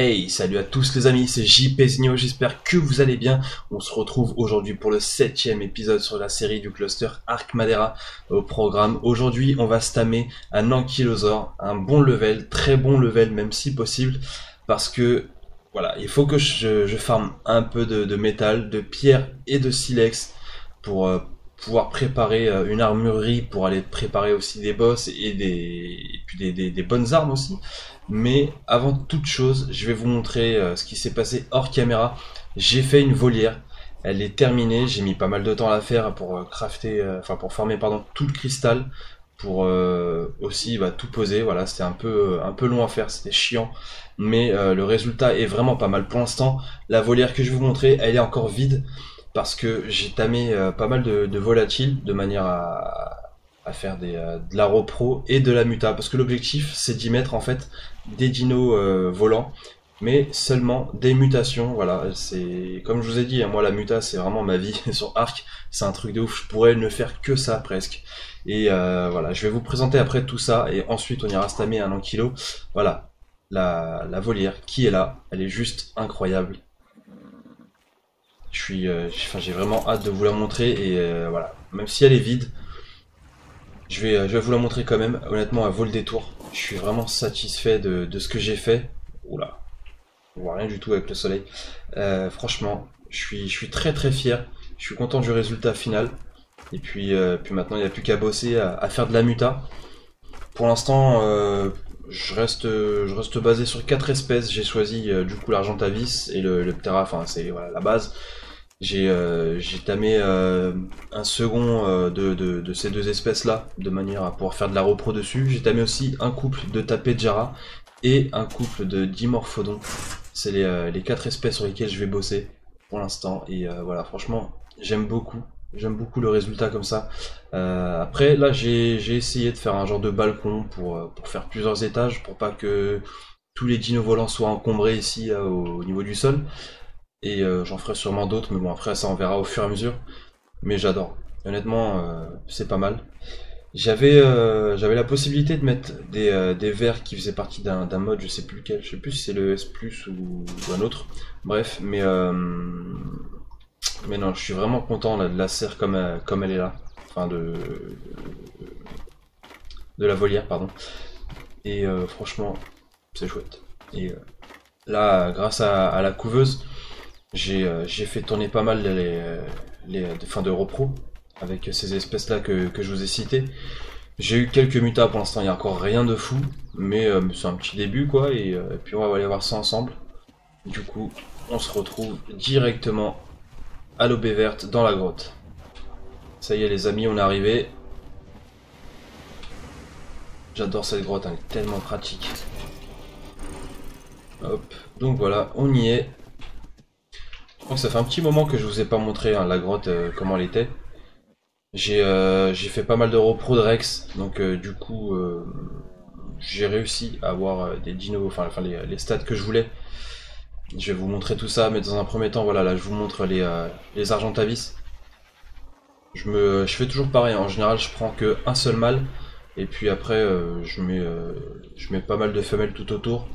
Hey, salut à tous les amis, c'est JP Zigno, j'espère que vous allez bien. On se retrouve aujourd'hui pour le 7e épisode sur la série du cluster Arc Madeira au programme. Aujourd'hui, on va stammer un Ankylosor, un bon level, très bon level même si possible, parce que voilà, il faut que je farme un peu de métal, de pierre et de silex pour pouvoir préparer une armurerie, pour aller préparer aussi des boss et puis des bonnes armes aussi. Mais avant toute chose, je vais vous montrer ce qui s'est passé hors caméra. J'ai fait une volière, elle est terminée, j'ai mis pas mal de temps à la faire pour crafter, pour former pardon tout le cristal, pour aussi tout poser. Voilà, c'était un peu long à faire, c'était chiant, mais le résultat est vraiment pas mal. Pour l'instant, la volière que je vais vous montrer, elle est encore vide parce que j'ai tamé pas mal de volatiles de manière à faire de la repro et de la muta, parce que l'objectif c'est d'y mettre en fait des dinos volants, mais seulement des mutations. Voilà, c'est comme je vous ai dit, moi la muta c'est vraiment ma vie sur Arc, c'est un truc de ouf, je pourrais ne faire que ça presque. Et voilà, je vais vous présenter après tout ça, et ensuite on ira stammer un Ankylo. Voilà, la volière qui est là, elle est juste incroyable. J'ai vraiment hâte de vous la montrer, et voilà, même si elle est vide, je vais vous la montrer quand même. Honnêtement, elle vaut le détour. Je suis vraiment satisfait de ce que j'ai fait. Oula, on voit rien du tout avec le soleil. Franchement, je suis très très fier. Je suis content du résultat final. Et puis maintenant, il n'y a plus qu'à bosser, à faire de la muta. Pour l'instant, je reste basé sur 4 espèces. J'ai choisi du coup l'Argentavis et le Ptera, enfin c'est voilà, la base. J'ai tamé un second de ces deux espèces-là, de manière à pouvoir faire de la repro dessus. J'ai tamé aussi un couple de Tapejara et un couple de Dimorphodon. C'est les 4 espèces sur lesquelles je vais bosser pour l'instant. Et voilà, franchement, j'aime beaucoup. J'aime beaucoup le résultat comme ça. Après, là, j'ai essayé de faire un genre de balcon pour faire plusieurs étages, pour pas que tous les dinos volants soient encombrés ici au niveau du sol. Et j'en ferai sûrement d'autres, mais bon, après ça on verra au fur et à mesure. Mais j'adore. Honnêtement, c'est pas mal. J'avais la possibilité de mettre des verres qui faisaient partie d'un mode, je sais plus lequel, je sais plus si c'est le S+, ou un autre. Bref, mais non, je suis vraiment content là, de la serre comme elle est là. Enfin, de la volière, pardon. Et franchement, c'est chouette. Et là, grâce à la couveuse, j'ai fait tourner pas mal de repro avec ces espèces là que je vous ai citées. J'ai eu quelques mutas pour l'instant, il n'y a encore rien de fou, mais c'est un petit début quoi, et puis on va aller voir ça ensemble. Du coup, on se retrouve directement à l'aube verte dans la grotte. Ça y est les amis, on est arrivé. J'adore cette grotte, elle est tellement pratique. Hop, donc voilà, on y est. Donc ça fait un petit moment que je vous ai pas montré hein, la grotte, comment elle était. J'ai fait pas mal de repro de Rex, donc du coup j'ai réussi à avoir des dinos, les stats que je voulais. Je vais vous montrer tout ça, mais dans un premier temps, voilà, là je vous montre les Argentavis. Je fais toujours pareil, en général je prends que un seul mâle, et puis après je mets pas mal de femelles tout autour.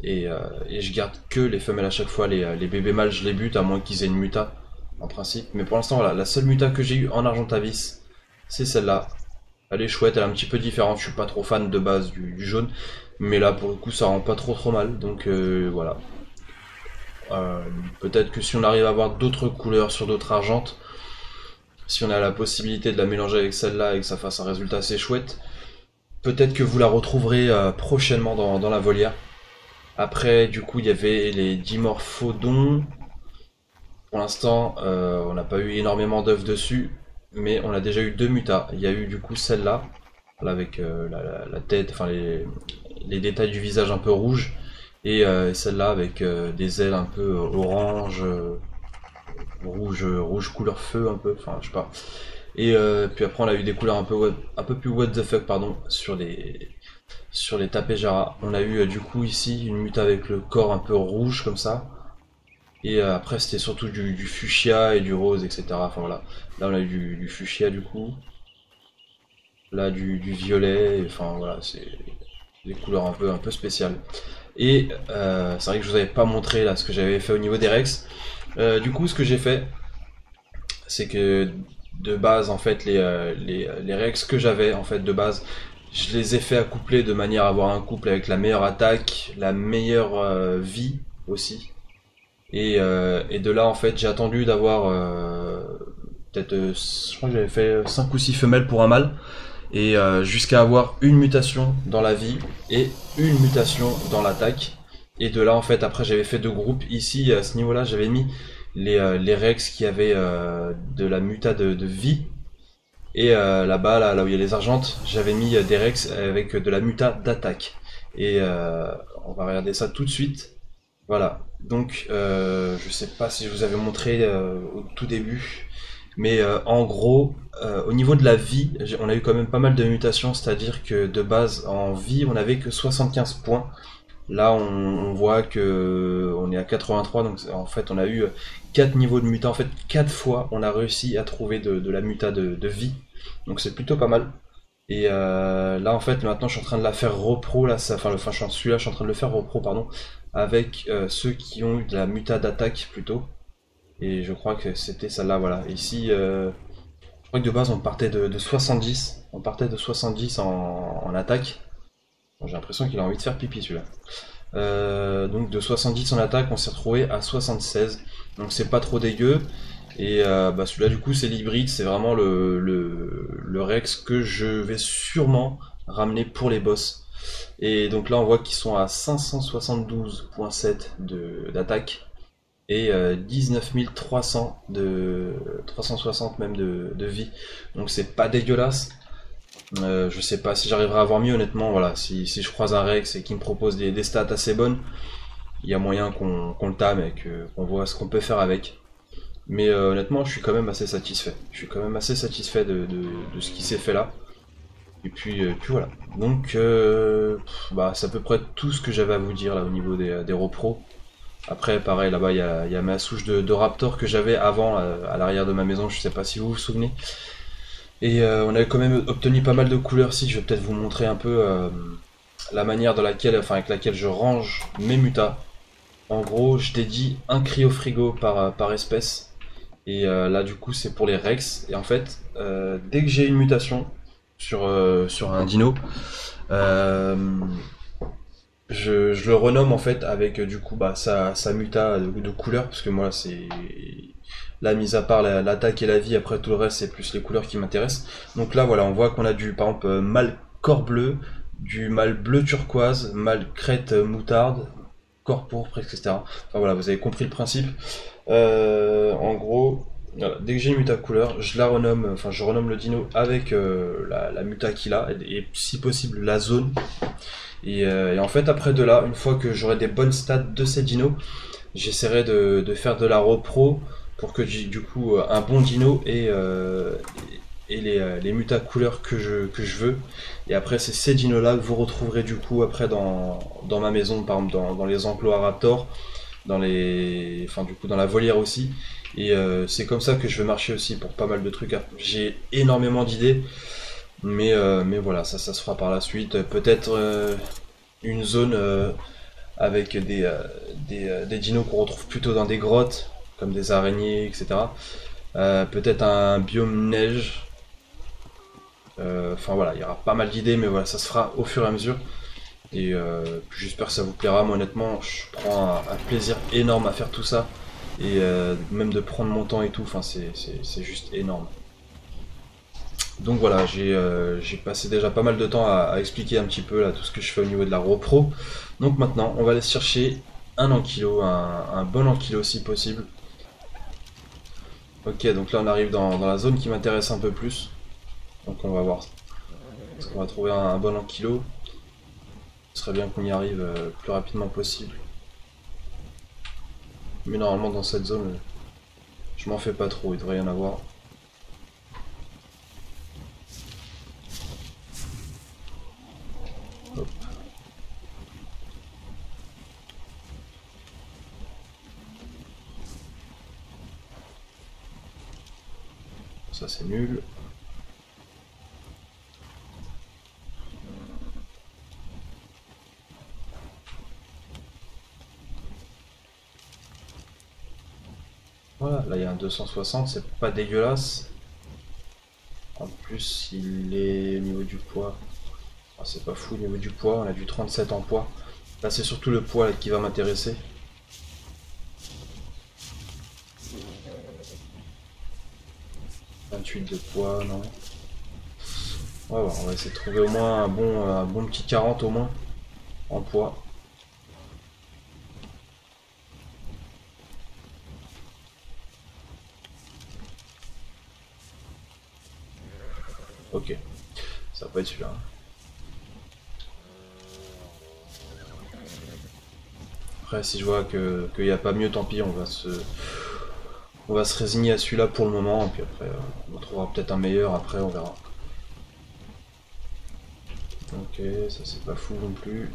Et je garde que les femelles à chaque fois, les bébés mâles je les bute à moins qu'ils aient une muta en principe. Mais pour l'instant voilà, la seule muta que j'ai eue en Argentavis c'est celle-là. Elle est chouette, elle est un petit peu différente, je suis pas trop fan de base du jaune. Mais là pour le coup ça rend pas trop mal, donc voilà. Peut-être que si on arrive à avoir d'autres couleurs sur d'autres argentes, si on a la possibilité de la mélanger avec celle-là et que ça fasse un résultat assez chouette, peut-être que vous la retrouverez prochainement dans la volière. Après, du coup, il y avait les dimorphodons. Pour l'instant, on n'a pas eu énormément d'œufs dessus, mais on a déjà eu 2 mutas. Il y a eu du coup celle-là, avec la tête, enfin les détails du visage un peu rouge, et celle-là avec des ailes un peu orange, rouge couleur feu un peu, enfin je sais pas. Et puis après on a eu des couleurs un peu plus what the fuck pardon sur les Tapejara. On a eu du coup ici une muta avec le corps un peu rouge comme ça. Et après c'était surtout du fuchsia et du rose, etc. Enfin voilà. Là on a eu du fuchsia du coup. Là du violet, enfin voilà, des couleurs un peu spéciales. Et c'est vrai que je vous avais pas montré là ce que j'avais fait au niveau des Rex. Du coup, ce que j'ai fait, c'est que de base, en fait, les Rex que j'avais en fait de base, je les ai fait accoupler de manière à avoir un couple avec la meilleure attaque, la meilleure vie aussi. Et de là, en fait, j'ai attendu d'avoir peut-être, je crois que j'avais fait 5 ou 6 femelles pour un mâle, et jusqu'à avoir une mutation dans la vie et une mutation dans l'attaque. Et de là, en fait, après, j'avais fait deux groupes. Ici, à ce niveau-là, j'avais mis les Rex qui avaient de la muta de vie. Et là-bas, là où il y a les argentes, j'avais mis des Rex avec de la muta d'attaque. Et on va regarder ça tout de suite. Voilà. Donc, je sais pas si je vous avais montré au tout début, mais en gros, au niveau de la vie, on a eu quand même pas mal de mutations, c'est-à-dire que de base, en vie, on avait que 75 points. Là, on voit que on est à 83, donc en fait, on a eu 4 niveaux de muta. En fait, 4 fois, on a réussi à trouver de la muta de vie. Donc c'est plutôt pas mal. Et là, en fait, maintenant, je suis en train de la faire repro. Là, celui-là, je suis en train de le faire repro, pardon, avec ceux qui ont eu de la muta d'attaque plutôt. Et je crois que c'était celle-là, voilà. Ici, je crois que de base, on partait de 70. On partait de 70 en attaque. Bon, j'ai l'impression qu'il a envie de faire pipi, celui-là. Donc de 70 en attaque, on s'est retrouvé à 76. Donc c'est pas trop dégueu. Et celui-là du coup c'est l'hybride, c'est vraiment le Rex que je vais sûrement ramener pour les boss. Et donc là on voit qu'ils sont à 572.7 d'attaque et 19 300 de 360 même de vie. Donc c'est pas dégueulasse. Je sais pas si j'arriverai à avoir mieux honnêtement, voilà, si je croise un Rex et qu'il me propose des stats assez bonnes, il y a moyen qu'on le tame et qu'on voit ce qu'on peut faire avec. Mais honnêtement, je suis quand même assez satisfait. Je suis quand même assez satisfait de ce qui s'est fait là. Et puis voilà. Donc, c'est à peu près tout ce que j'avais à vous dire là au niveau des repros. Après, pareil, là-bas, il y a ma souche de Raptor que j'avais avant à l'arrière de ma maison. Je sais pas si vous vous souvenez. Et on avait quand même obtenu pas mal de couleurs ici. Je vais peut-être vous montrer un peu la manière avec laquelle je range mes mutas. En gros, je dédie un cryo frigo par espèce. Et là, du coup, c'est pour les Rex. Et en fait, dès que j'ai une mutation sur un dino, euh, je le renomme en fait avec du coup sa muta de couleur. Parce que moi, c'est là, mis à part l'attaque et la vie, après tout le reste, c'est plus les couleurs qui m'intéressent. Donc là, voilà, on voit qu'on a par exemple, mâle corps bleu, du mâle bleu turquoise, mâle crête moutarde, corps pourpre, etc. Enfin voilà, vous avez compris le principe. En gros, voilà, dès que j'ai une muta couleur, je la renomme, enfin je renomme le dino avec la muta qu'il a et si possible la zone. Et en fait après de là, une fois que j'aurai des bonnes stats de ces dinos, j'essaierai de faire de la repro pour que du coup un bon dino et les mutas couleurs que je veux. Et après c'est ces dinos là que vous retrouverez du coup après dans ma maison, par exemple dans les enclos à Raptor, du coup dans la volière aussi. Et c'est comme ça que je vais marcher aussi pour pas mal de trucs. J'ai énormément d'idées, mais voilà, ça se fera par la suite. Peut-être une zone avec des dinos qu'on retrouve plutôt dans des grottes, comme des araignées, etc. Peut-être un biome neige. Enfin voilà, il y aura pas mal d'idées, mais voilà, ça se fera au fur et à mesure. Et j'espère que ça vous plaira. Moi honnêtement, je prends un plaisir énorme à faire tout ça. Et même de prendre mon temps et tout, enfin c'est juste énorme. Donc voilà, j'ai passé déjà pas mal de temps à expliquer un petit peu là, tout ce que je fais au niveau de la repro. Donc maintenant, on va aller chercher un ankilo, un bon ankilo si possible. Ok, donc là on arrive dans la zone qui m'intéresse un peu plus. Donc on va voir. Est-ce qu'on va trouver un bon ankilo? Ce serait bien qu'on y arrive le plus rapidement possible. Mais normalement dans cette zone, je m'en fais pas trop, il devrait y en avoir. Hop. Ça c'est nul. Voilà, là il y a un 260, c'est pas dégueulasse. En plus, il est au niveau du poids. Ah, c'est pas fou au niveau du poids, on a du 37 en poids. Là, c'est surtout le poids là, qui va m'intéresser. 28 de poids, non. Ouais, ouais, on va essayer de trouver au moins un bon petit 40 au moins en poids. Ok, ça va pas être celui-là. Après, si je vois qu'il n'y a pas mieux, tant pis, on va se résigner à celui-là pour le moment, et puis après, on trouvera peut-être un meilleur, après on verra. Ok, ça c'est pas fou non plus.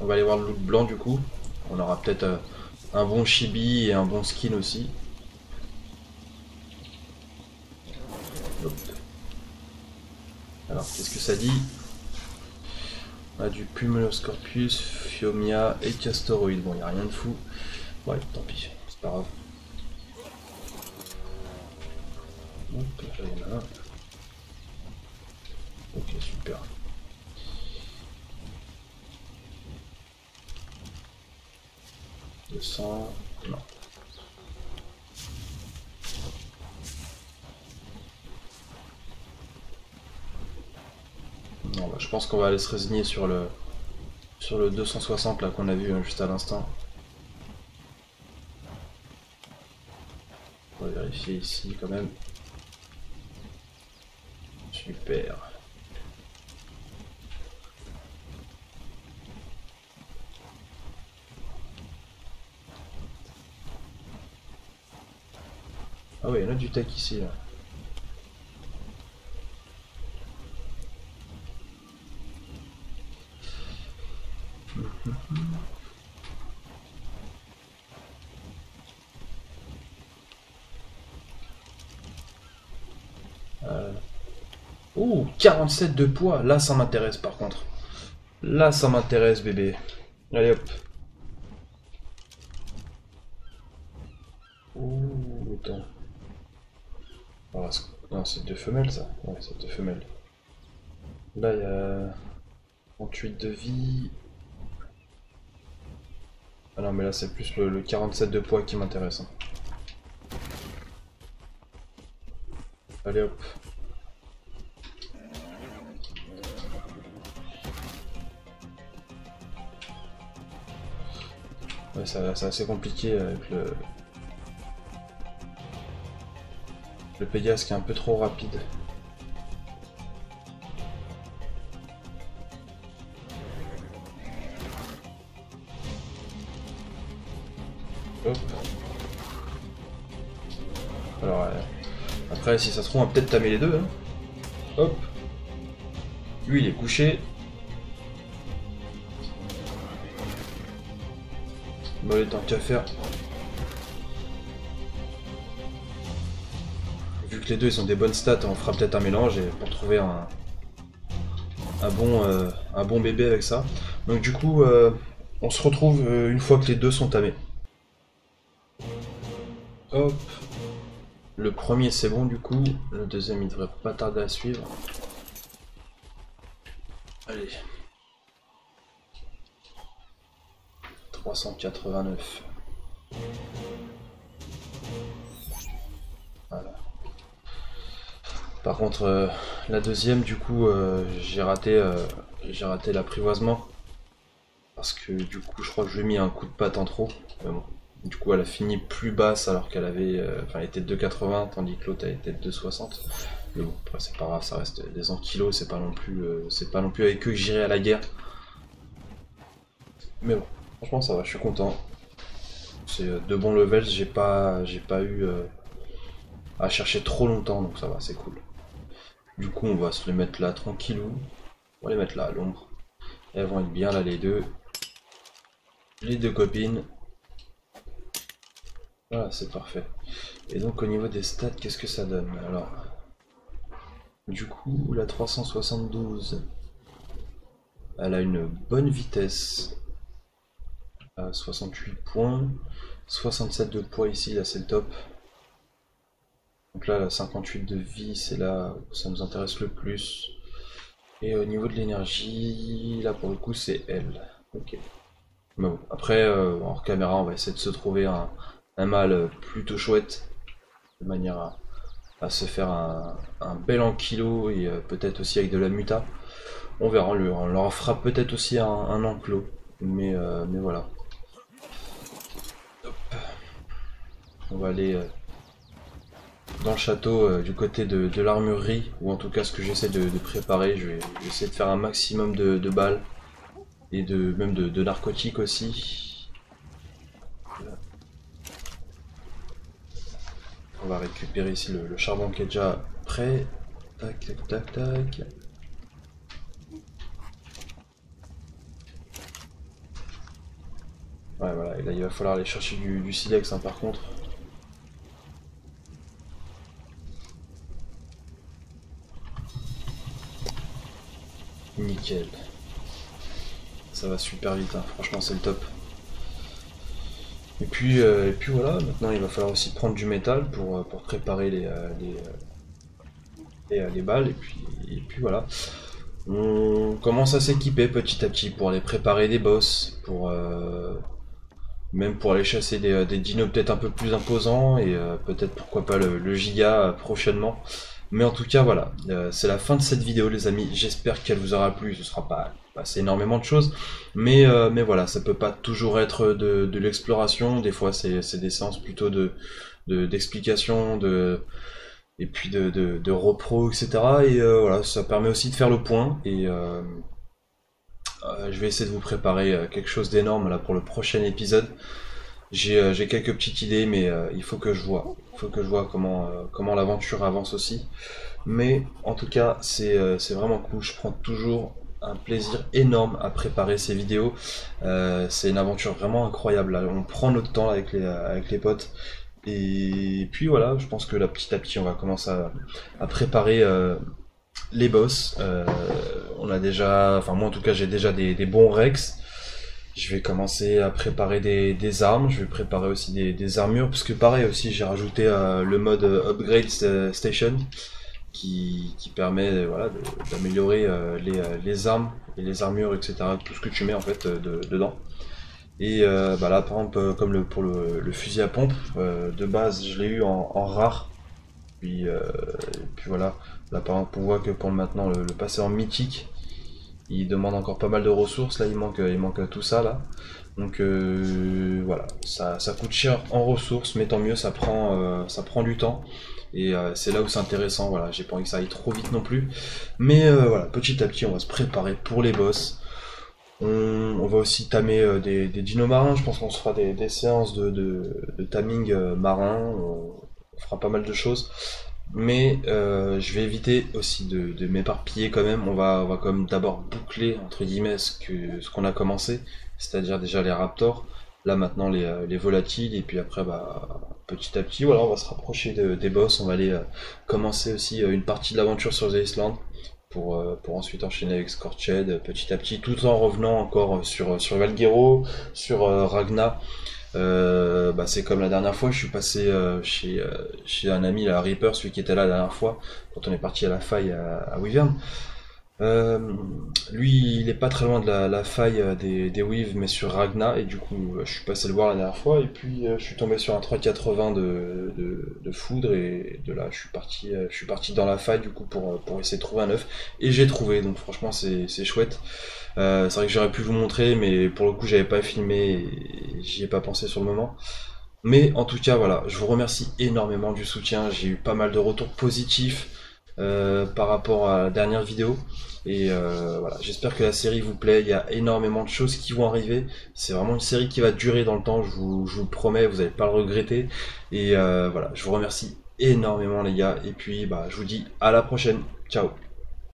On va aller voir le loot blanc du coup. On aura peut-être un bon chibi et un bon skin aussi. Hop. Alors, qu'est-ce que ça dit? On a du Pumuloscorpius, Phiomia et Castoroid. Bon, il n'y a rien de fou. Ouais, tant pis, c'est pas grave. Hop, là, il y en a un. Ok, super. Non. Non, bah, je pense qu'on va aller se résigner sur le 260 là qu'on a vu juste à l'instant. On va vérifier ici quand même. Super. Ah oui, il y en a du tech ici là. Ouh, 47 de poids. Là, ça m'intéresse par contre. Là, ça m'intéresse, bébé. Allez hop. Ouh, attends. Oh, non, c'est deux femelles ça. Ouais, c'est deux femelles. Là, il y a 38 de vie. Ah non, mais là, c'est plus le 47 de poids qui m'intéresse. Hein. Allez hop. Ouais, c'est assez compliqué avec le Pégase qui est un peu trop rapide. Hop. Alors, après, si ça se trouve, on va peut-être tamer les deux. Hein. Hop. Lui, il est couché. Bon, allez, tant qu'à faire. Vu que les deux ils ont des bonnes stats, on fera peut-être un mélange et pour trouver un bon bébé avec ça. Donc du coup, on se retrouve une fois que les deux sont tamés. Hop. Le premier c'est bon du coup, le deuxième il devrait pas tarder à suivre. Allez. 389. Voilà. Par contre, la deuxième du coup, j'ai raté l'apprivoisement. Parce que du coup, je crois que je lui ai mis un coup de patte en trop. Mais bon. Du coup, elle a fini plus basse alors qu'elle avait. Enfin, elle était de 2,80 tandis que l'autre elle était de 2,60. Mais bon, après, c'est pas grave, ça reste des ankylos, c'est pas non plus avec eux que j'irai à la guerre. Mais bon, franchement, ça va, je suis content. C'est de bons levels, j'ai pas eu. à chercher trop longtemps, donc ça va, c'est cool. Du coup, on va se les mettre là tranquillou. On va les mettre là à l'ombre. Elles vont être bien là les deux. Les deux copines. Voilà, c'est parfait. Et donc au niveau des stats, qu'est-ce que ça donne? Alors, du coup, la 372, elle a une bonne vitesse à 68 points. 67 de poids ici, là c'est le top. Donc là, la 58 de vie, c'est là où ça nous intéresse le plus. Et au niveau de l'énergie, là pour le coup, c'est elle. Ok. Mais bon, après, hors caméra, on va essayer de se trouver un mâle plutôt chouette, de manière à se faire un bel ankilo et peut-être aussi avec de la muta. On verra, on leur fera peut-être aussi un enclos, mais voilà. Hop. On va aller dans le château du côté de l'armurerie, ou en tout cas ce que j'essaie de préparer. Je vais essayer de faire un maximum de balles et même de narcotiques aussi. Voilà. On va récupérer ici le charbon qui est déjà prêt. Tac, tac, tac, tac. Ouais, voilà, et là il va falloir aller chercher du silex hein, par contre. Nickel. Ça va super vite, hein. Franchement c'est le top. Et puis voilà, maintenant il va falloir aussi prendre du métal pour préparer les balles, et puis voilà. On commence à s'équiper petit à petit pour aller préparer des boss, même pour aller chasser des dinos peut-être un peu plus imposants, et peut-être pourquoi pas le giga prochainement. Mais en tout cas voilà, c'est la fin de cette vidéo les amis, j'espère qu'elle vous aura plu, ce sera pas c'est énormément de choses, mais voilà, ça peut pas toujours être de l'exploration, des fois c'est des séances plutôt d'explication, et puis de repro, etc. Et voilà, ça permet aussi de faire le point, et je vais essayer de vous préparer quelque chose d'énorme là pour le prochain épisode. J'ai quelques petites idées, mais il faut que je vois. Il faut que je vois comment l'aventure avance aussi. Mais en tout cas, c'est vraiment cool. Je prends toujours un plaisir énorme à préparer ces vidéos. C'est une aventure vraiment incroyable. Là. On prend notre temps avec les potes. Et puis voilà, je pense que là, petit à petit, on va commencer à préparer les boss. On a déjà, enfin moi en tout cas, j'ai déjà des bons Rex. Je vais commencer à préparer des armes, je vais préparer aussi des armures, parce que pareil aussi j'ai rajouté le mode Upgrade Station qui permet voilà, d'améliorer les armes et les armures, etc. Tout ce que tu mets en fait dedans. Et bah là par exemple comme pour le fusil à pompe, de base je l'ai eu en rare, puis voilà, là par exemple on voit que pour maintenant le passer en mythique, il demande encore pas mal de ressources, là il manque tout ça là. Donc voilà, ça coûte cher en ressources, mais tant mieux, ça prend du temps. Et c'est là où c'est intéressant, voilà, j'ai pas envie que ça aille trop vite non plus. Mais voilà, petit à petit on va se préparer pour les boss. On va aussi tamer des dinos marins, je pense qu'on se fera des séances de taming marin, on fera pas mal de choses. Mais je vais éviter aussi de m'éparpiller quand même. On va quand même d'abord boucler entre guillemets ce qu'on a commencé, c'est-à-dire déjà les raptors, là maintenant les volatiles, et puis après bah, petit à petit voilà, on va se rapprocher des boss. On va aller commencer aussi une partie de l'aventure sur The Island pour ensuite enchaîner avec Scorched petit à petit, tout en revenant encore sur Valguero, sur Ragna. Bah c'est comme la dernière fois, je suis passé chez un ami, la Reaper, celui qui était là la dernière fois, quand on est parti à la faille à Wyvern. Lui, il est pas très loin de la faille des Weaves, mais sur Ragna, et du coup, je suis passé le voir la dernière fois, et puis je suis tombé sur un 380 de foudre, et de là, je suis parti dans la faille, du coup, pour essayer de trouver un œuf, et j'ai trouvé, donc franchement, c'est chouette. C'est vrai que j'aurais pu vous montrer, mais pour le coup j'avais pas filmé et j'y ai pas pensé sur le moment. Mais en tout cas voilà, je vous remercie énormément du soutien, j'ai eu pas mal de retours positifs par rapport à la dernière vidéo. Et voilà, j'espère que la série vous plaît, il y a énormément de choses qui vont arriver. C'est vraiment une série qui va durer dans le temps, je vous le promets, vous n'allez pas le regretter. Et voilà, je vous remercie énormément les gars. Et puis bah je vous dis à la prochaine. Ciao.